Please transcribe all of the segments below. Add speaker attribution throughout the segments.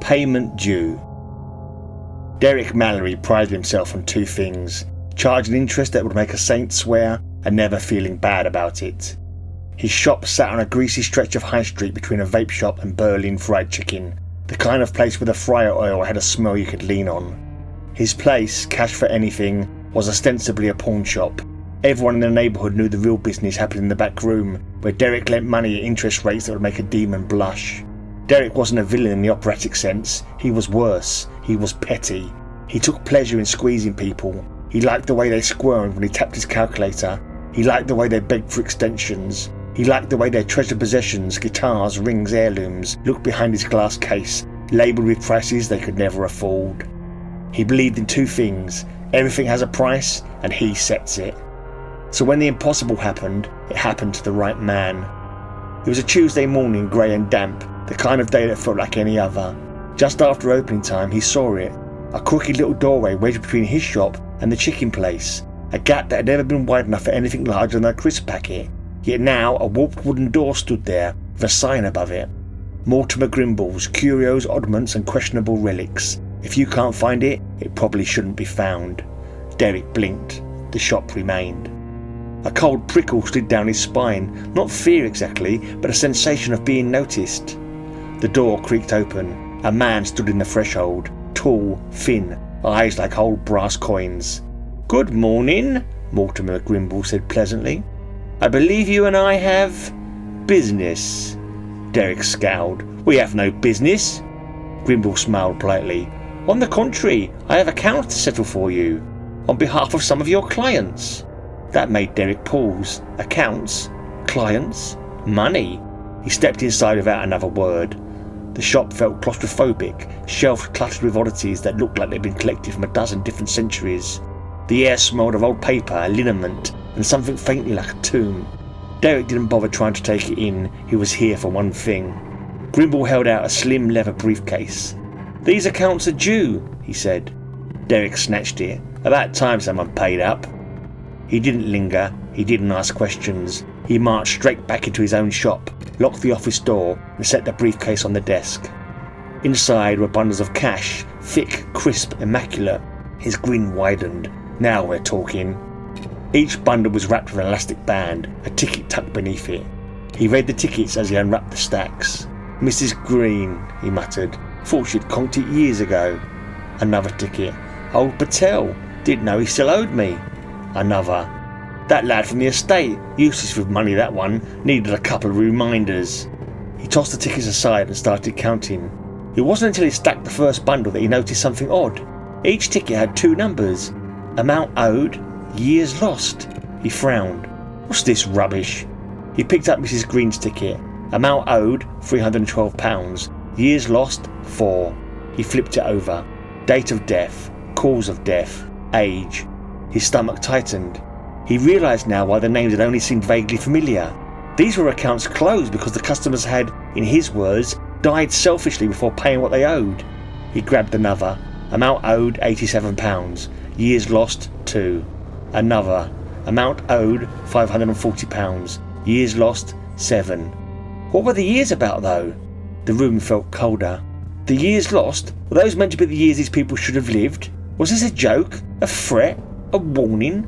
Speaker 1: Payment due. Derek Mallory prided himself on two things: charging interest that would make a saint swear and never feeling bad about it. His shop sat on a greasy stretch of high street between a vape shop and Berlin fried chicken, the kind of place where the fryer oil had a smell you could lean on. His place, cash for anything, was ostensibly a pawn shop. Everyone in the neighbourhood knew the real business happened in the back room, where Derek lent money at interest rates that would make a demon blush. Derek wasn't a villain in the operatic sense. He was worse. He was petty. He took pleasure in squeezing people. He liked the way they squirmed when he tapped his calculator. He liked the way they begged for extensions. He liked the way their treasured possessions, guitars, rings, heirlooms, looked behind his glass case, labelled with prices they could never afford. He believed in two things: everything has a price, and he sets it. So when the impossible happened, it happened to the right man. It was a Tuesday morning, grey and damp, the kind of day that felt like any other. Just after opening time, he saw it. A crooked little doorway wedged between his shop and the chicken place, a gap that had never been wide enough for anything larger than a crisp packet. Yet now a warped wooden door stood there, with a sign above it: Mortimer Grimble's Curios, Oddments and Questionable Relics. If you can't find it, it probably shouldn't be found. Derek blinked. The shop remained. A cold prickle slid down his spine, not fear exactly, but a sensation of being noticed. The door creaked open. A man stood in the threshold, tall, thin, eyes like old brass coins. "Good morning," Mortimer Grimble said pleasantly. "I believe you and I have business." Derek scowled. "We have no business." Grimble smiled politely. "On the contrary, I have accounts to settle for you, on behalf of some of your clients." That made Derek pause. Accounts? Clients? Money? He stepped inside without another word. The shop felt claustrophobic, shelves cluttered with oddities that looked like they'd been collected from a dozen different centuries. The air smelled of old paper, liniment, and something faintly like a tomb. Derek didn't bother trying to take it in. He was here for one thing. Grimble held out a slim leather briefcase. "These accounts are due," he said. Derek snatched it. About time someone paid up. He didn't linger. He didn't ask questions. He marched straight back into his own shop, locked the office door, and set the briefcase on the desk. Inside were bundles of cash, thick, crisp, immaculate. His grin widened. Now we're talking. Each bundle was wrapped with an elastic band, a ticket tucked beneath it. He read the tickets as he unwrapped the stacks. "Mrs. Green," he muttered. "Thought she'd conked it years ago." Another ticket. "Old Patel. Didn't know he still owed me." Another. "That lad from the estate. Useless with money, that one. Needed a couple of reminders." He tossed the tickets aside and started counting. It wasn't until he stacked the first bundle that he noticed something odd. Each ticket had two numbers. Amount owed, years lost. He frowned. "What's this rubbish?" He picked up Mrs. Green's ticket. Amount owed, £312. Years lost, 4. He flipped it over. Date of death, cause of death, age. His stomach tightened. He realised now why the names had only seemed vaguely familiar. These were accounts closed because the customers had, in his words, died selfishly before paying what they owed. He grabbed another. Amount owed, £87. Years lost, 2. Another. Amount owed, £540. Years lost, 7. What were the years about, though? The room felt colder. The years lost? Were those meant to be the years these people should have lived? Was this a joke? A threat? A warning?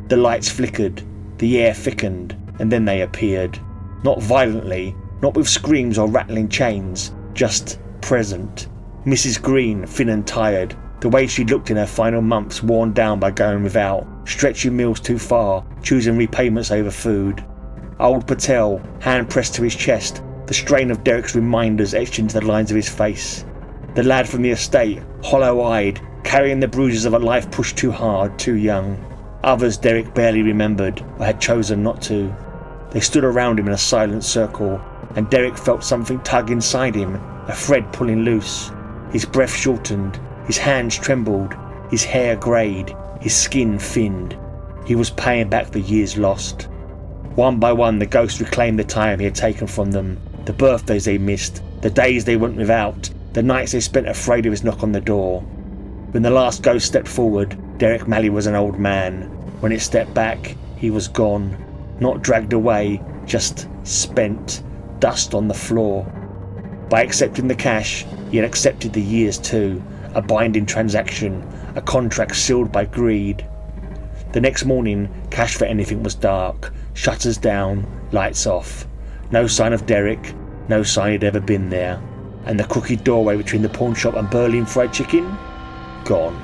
Speaker 1: The lights flickered. The air thickened. And then they appeared. Not violently. Not with screams or rattling chains. Just present. Mrs. Green, thin and tired. The way she looked in her final months, worn down by going without, stretching meals too far, choosing repayments over food. Old Patel, hand pressed to his chest, the strain of Derek's reminders etched into the lines of his face. The lad from the estate, hollow-eyed, carrying the bruises of a life pushed too hard, too young. Others Derek barely remembered, or had chosen not to. They stood around him in a silent circle, and Derek felt something tug inside him, a thread pulling loose. His breath shortened. His hands trembled, his hair greyed, his skin thinned. He was paying back the years lost. One by one the ghosts reclaimed the time he had taken from them, the birthdays they missed, the days they went without, the nights they spent afraid of his knock on the door. When the last ghost stepped forward, Derek Malley was an old man. When it stepped back, he was gone. Not dragged away, just spent, dust on the floor. By accepting the cash, he had accepted the years too, a binding transaction, a contract sealed by greed. The next morning, Cash for Anything was dark, shutters down, lights off. No sign of Derek, no sign he'd ever been there. And the crooked doorway between the pawn shop and Berlin Fried Chicken? Gone.